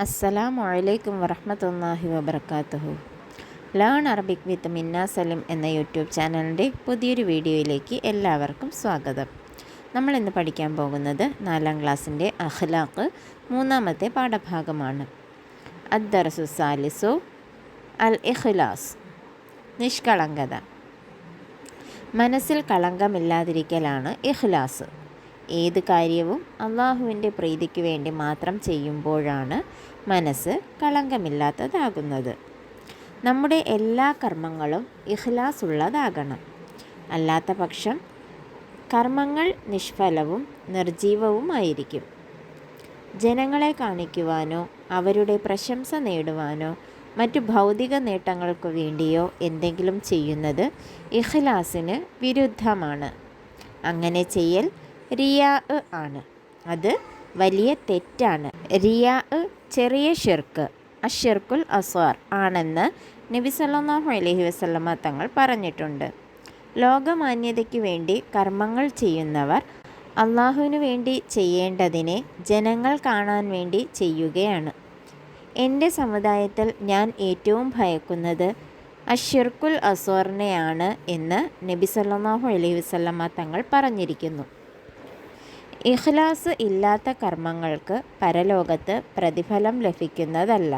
അസ്സലാമു അലൈക്കും വറഹ്മത്തുള്ളാഹി വബറകാതുഹു. ലേൺ അറബിക് വിത്ത് മിന്ന സലിം എന്ന യൂട്യൂബ് ചാനലിൻ്റെ പുതിയൊരു വീഡിയോയിലേക്ക് എല്ലാവർക്കും സ്വാഗതം. നമ്മളിന്ന് പഠിക്കാൻ പോകുന്നത് 4ാം ക്ലാസ്സിൻ്റെ അഖ്ലാഖ് 3ാമത്തെ പാഠഭാഗമാണ്. അദ്ദർസു സാലിസു അൽ ഇഖ്ലാസ്, നിഷ്കളങ്കത. മനസ്സിൽ കളങ്കമില്ലാതിരിക്കലാണ് ഇഖ്ലാസ്. ഏത് കാര്യവും അള്ളാഹുവിൻ്റെ പ്രീതിക്ക് വേണ്ടി മാത്രം ചെയ്യുമ്പോഴാണ് മനസ്സ് കളങ്കമില്ലാത്തതാകുന്നത്. നമ്മുടെ എല്ലാ കർമ്മങ്ങളും ഇഖ്ലാസ് ഉള്ളതാകണം. അല്ലാത്ത പക്ഷം കർമ്മങ്ങൾ നിഷ്ഫലവും നിർജീവവുമായിരിക്കും. ജനങ്ങളെ കാണിക്കുവാനോ അവരുടെ പ്രശംസ നേടുവാനോ മറ്റു ഭൗതിക നേട്ടങ്ങൾക്കു വേണ്ടിയോ എന്തെങ്കിലും ചെയ്യുന്നത് ഇഖ്ലാസിന് വിരുദ്ധമാണ്. അങ്ങനെ ചെയ്യൽ റിയാ ആണ്. അത് വലിയ തെറ്റാണ്. റിയാ ചെറിയ ഷിർക്ക്, അഷിർക്കുൽ അസ്വാർ ആണെന്ന് നബി സല്ലല്ലാഹു അലൈഹി വസല്ലമ തങ്ങൾ പറഞ്ഞിട്ടുണ്ട്. ലോകമാന്യതയ്ക്ക് വേണ്ടി കർമ്മങ്ങൾ ചെയ്യുന്നവർ അള്ളാഹുവിനു വേണ്ടി ചെയ്യേണ്ടതിനെ ജനങ്ങൾ കാണാൻ വേണ്ടി ചെയ്യുകയാണ്. എൻ്റെ സമുദായത്തിൽ ഞാൻ ഏറ്റവും ഭയക്കുന്നത് അഷിർക്കുൽ അസ്വാറിനെയാണ് എന്ന് നബി സല്ലല്ലാഹു അലൈഹി വസല്ലമ തങ്ങൾ പറഞ്ഞിരിക്കുന്നു. ഇഖ്ലാസ് ഇല്ലാത്ത കർമ്മങ്ങൾക്ക് പരലോകത്ത് പ്രതിഫലം ലഭിക്കുന്നതല്ല.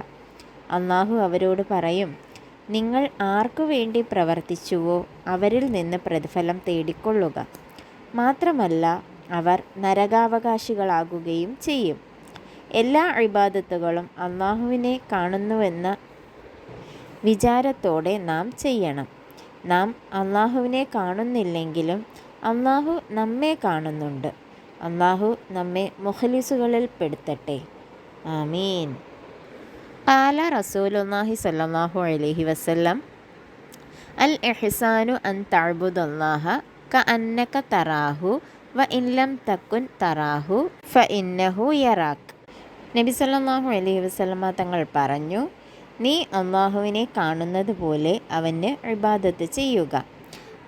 അള്ളാഹു അവരോട് പറയും, നിങ്ങൾ ആർക്കു വേണ്ടി പ്രവർത്തിച്ചുവോ അവരിൽ നിന്ന് പ്രതിഫലം തേടിക്കൊള്ളുക. മാത്രമല്ല അവർ നരകാവകാശികളാകുകയും ചെയ്യും. എല്ലാ ഇബാദത്തുകളും അള്ളാഹുവിനെ കാണുന്നുവെന്ന വിചാരത്തോടെ നാം ചെയ്യണം. നാം അള്ളാഹുവിനെ കാണുന്നില്ലെങ്കിലും അള്ളാഹു നമ്മെ കാണുന്നുണ്ട്. അള്ളാഹു നമ്മെ മുഖ്ലിസുകളിൽ പെടുത്തട്ടെ. ആമീൻ. ഖാല റസൂലുള്ളാഹി സ്വല്ലല്ലാഹു അലൈഹി വസല്ലം, അൽ ഇഹ്സാനു അൻ തഅ്ബുദല്ലാഹ കഅന്നക തറാഹു വ ഇൻ ലം തകുൻ തറാഹു ഫഇന്നഹു യറാക്. നബി സല്ലല്ലാഹു അലൈഹി വസല്ലമ തങ്ങൾ പറഞ്ഞു, നീ അള്ളാഹുവിനെ കാണുന്നത് പോലെ അവന് ഇബാദത്ത് ചെയ്യുക.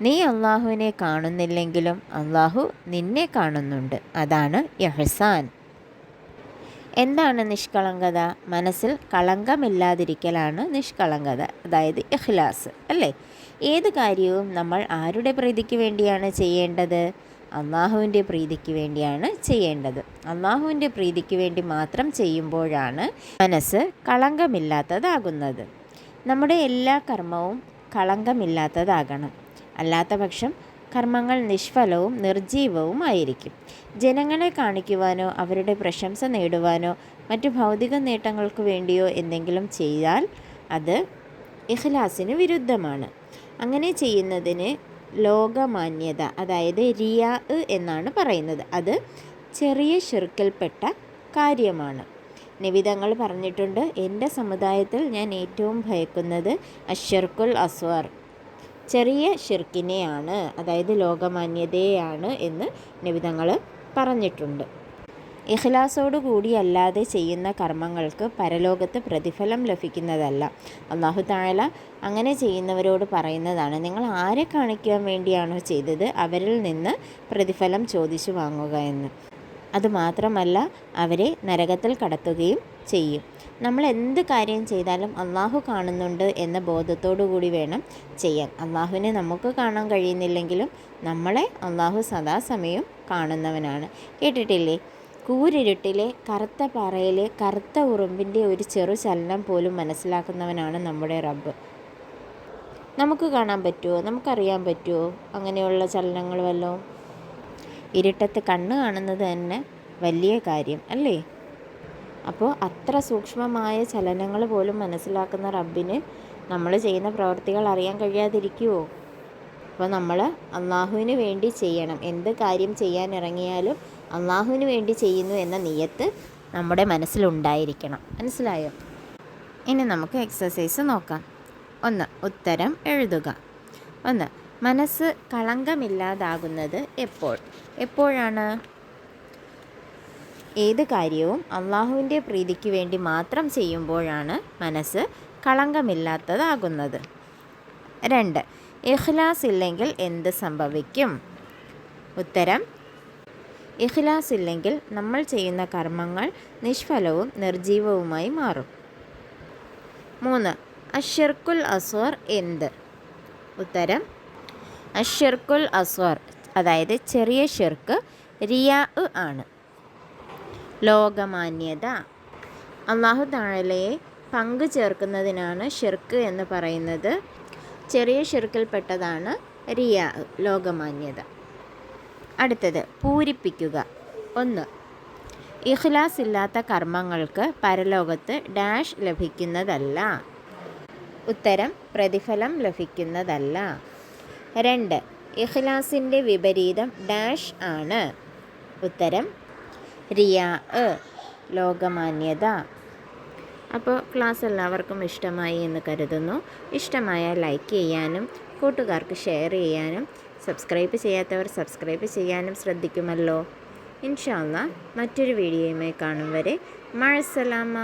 നീ അള്ളാഹുവിനെ കാണുന്നില്ലെങ്കിലും അള്ളാഹു നിന്നെ കാണുന്നുണ്ട്. അതാണ് ഇഹ്സാൻ. എന്താണ് നിഷ്കളങ്കത? മനസ്സിൽ കളങ്കമില്ലാതിരിക്കലാണ് നിഷ്കളങ്കത, അതായത് ഇഖ്ലാസ്, അല്ലേ? ഏത് കാര്യവും നമ്മൾ ആരുടെ പ്രീതിക്ക് വേണ്ടിയാണ് ചെയ്യേണ്ടത്? അള്ളാഹുവിൻ്റെ പ്രീതിക്ക് വേണ്ടിയാണ് ചെയ്യേണ്ടത്. അള്ളാഹുവിൻ്റെ പ്രീതിക്ക് വേണ്ടി മാത്രം ചെയ്യുമ്പോഴാണ് മനസ്സ് കളങ്കമില്ലാത്തതാകുന്നത്. നമ്മുടെ എല്ലാ കർമ്മവും കളങ്കമില്ലാത്തതാകണം. അല്ലാത്ത പക്ഷം കർമ്മങ്ങൾ നിഷ്ഫലവും നിർജീവവുമായിരിക്കും. ജനങ്ങളെ കാണിക്കുവാനോ അവരുടെ പ്രശംസ നേടുവാനോ മറ്റു ഭൗതിക നേട്ടങ്ങൾക്ക് വേണ്ടിയോ എന്തെങ്കിലും ചെയ്താൽ അത് ഇഖ്ലാസിന് വിരുദ്ധമാണ്. അങ്ങനെ ചെയ്യുന്നതിന് ലോകമാന്യത, അതായത് റിയാ എന്നാണ് പറയുന്നത്. അത് ചെറിയ ഷിർക്കിൽപ്പെട്ട കാര്യമാണ്. നബി തങ്ങൾ പറഞ്ഞിട്ടുണ്ട്, എൻ്റെ സമുദായത്തിൽ ഞാൻ ഏറ്റവും ഭയക്കുന്നത് അഷിർക്കുൽ അസ്വാർ, ചെറിയ ഷിർക്കിനെയാണ്, അതായത് ലോകമാന്യതയാണ് എന്ന് നബി തങ്ങൾ പറഞ്ഞിട്ടുണ്ട്. ഇഖ്ലാസോടു കൂടി അല്ലാതെ ചെയ്യുന്ന കർമ്മങ്ങൾക്ക് പരലോകത്ത് പ്രതിഫലം ലഭിക്കുന്നതല്ല. അല്ലാഹു തആല അങ്ങനെ ചെയ്യുന്നവരോട് പറയുന്നതാണ്, നിങ്ങൾ ആരെ കാണിക്കാൻ വേണ്ടിയാണോ ചെയ്തത് അവരിൽ നിന്ന് പ്രതിഫലം ചോദിച്ചു വാങ്ങുക എന്ന്. അതുമാത്രമല്ല അവരെ നരകത്തിൽ കടത്തുകയും ചെയ്യും. നമ്മൾ എന്ത് കാര്യം ചെയ്താലും അള്ളാഹു കാണുന്നുണ്ട് എന്ന ബോധത്തോടു കൂടി വേണം ചെയ്യാൻ. അള്ളാഹുവിനെ നമുക്ക് കാണാൻ കഴിയുന്നില്ലെങ്കിലും നമ്മളെ അള്ളാഹു സദാസമയം കാണുന്നവനാണ്. കേട്ടിട്ടില്ലേ, കൂരിരുട്ടിലെ കറുത്ത പാറയിലെ കറുത്ത ഉറുമ്പിൻ്റെ ഒരു ചെറു ചലനം പോലും മനസ്സിലാക്കുന്നവനാണ് നമ്മുടെ റബ്ബ്. നമുക്ക് കാണാൻ പറ്റുമോ? നമുക്കറിയാൻ പറ്റുമോ അങ്ങനെയുള്ള ചലനങ്ങൾ വല്ലതും? ഇരുട്ടത്ത് കണ്ണ് കാണുന്നത് തന്നെ വലിയ കാര്യം അല്ലേ? അപ്പോൾ അത്ര സൂക്ഷ്മമായ ചലനങ്ങൾ പോലും മനസ്സിലാക്കുന്ന റബ്ബിന് നമ്മൾ ചെയ്യുന്ന പ്രവൃത്തികൾ അറിയാൻ കഴിയാതിരിക്കുമോ? അപ്പോൾ നമ്മൾ അള്ളാഹുവിന് വേണ്ടി ചെയ്യണം. എന്ത് കാര്യം ചെയ്യാൻ ഇറങ്ങിയാലും അള്ളാഹുവിന് വേണ്ടി ചെയ്യുന്നു എന്ന നിയത്ത് നമ്മുടെ മനസ്സിലുണ്ടായിരിക്കണം. മനസ്സിലായോ? ഇനി നമുക്ക് എക്സസൈസ് നോക്കാം. 1. ഉത്തരം എഴുതുക. 1. മനസ്സ് കളങ്കമില്ലാതാകുന്നത് എപ്പോഴാണ്? ഏത് കാര്യവും അള്ളാഹുവിൻ്റെ പ്രീതിക്ക് വേണ്ടി മാത്രം ചെയ്യുമ്പോഴാണ് മനസ്സ് കളങ്കമില്ലാത്തതാകുന്നത്. 2. ഇഖ്ലാസ് ഇല്ലെങ്കിൽ എന്ത് സംഭവിക്കും? ഉത്തരം, ഇഖ്ലാസ് ഇല്ലെങ്കിൽ നമ്മൾ ചെയ്യുന്ന കർമ്മങ്ങൾ നിഷ്ഫലവും നിർജീവവുമായി മാറും. 3. അശ്ശിർക്കുൽ അസ്വർ എന്ത്? ഉത്തരം അശ്ശിർക്കുൽ അസ്വർ അതായത് ചെറിയ ഷിർക്ക് റിയാ ആണ്. ലോകമാന്യത. അല്ലാഹു തആലയെ പങ്കു ചേർക്കുന്നതിനാണ് ഷിർക്ക് എന്ന് പറയുന്നത്. ചെറിയ ഷിർക്കിൽപ്പെട്ടതാണ് റിയാ, ലോകമാന്യത. അടുത്തത് പൂരിപ്പിക്കുക. 1. ഇഖ്ലാസ് ഇല്ലാത്ത കർമ്മങ്ങൾക്ക് പരലോകത്ത് ഡാഷ് ലഭിക്കുന്നതല്ല. ഉത്തരം പ്രതിഫലം ലഭിക്കുന്നതല്ല. 2. ഇഖ്ലാസിൻ്റെ വിപരീതം ഡാഷ് ആണ്. ഉത്തരം റിയാ, ലോകമാന്യത. അപ്പോൾ ക്ലാസ് എല്ലാവർക്കും ഇഷ്ടമായി എന്ന് കരുതുന്നു. ഇഷ്ടമായാൽ ലൈക്ക് ചെയ്യാനും കൂട്ടുകാർക്ക് ഷെയർ ചെയ്യാനും സബ്സ്ക്രൈബ് ചെയ്യാത്തവർ സബ്സ്ക്രൈബ് ചെയ്യാനും ശ്രദ്ധിക്കുമല്ലോ. ഇൻഷാ അല്ലാഹ് മറ്റൊരു വീഡിയോയുമായി കാണും വരെ മഅസ്സലാമ.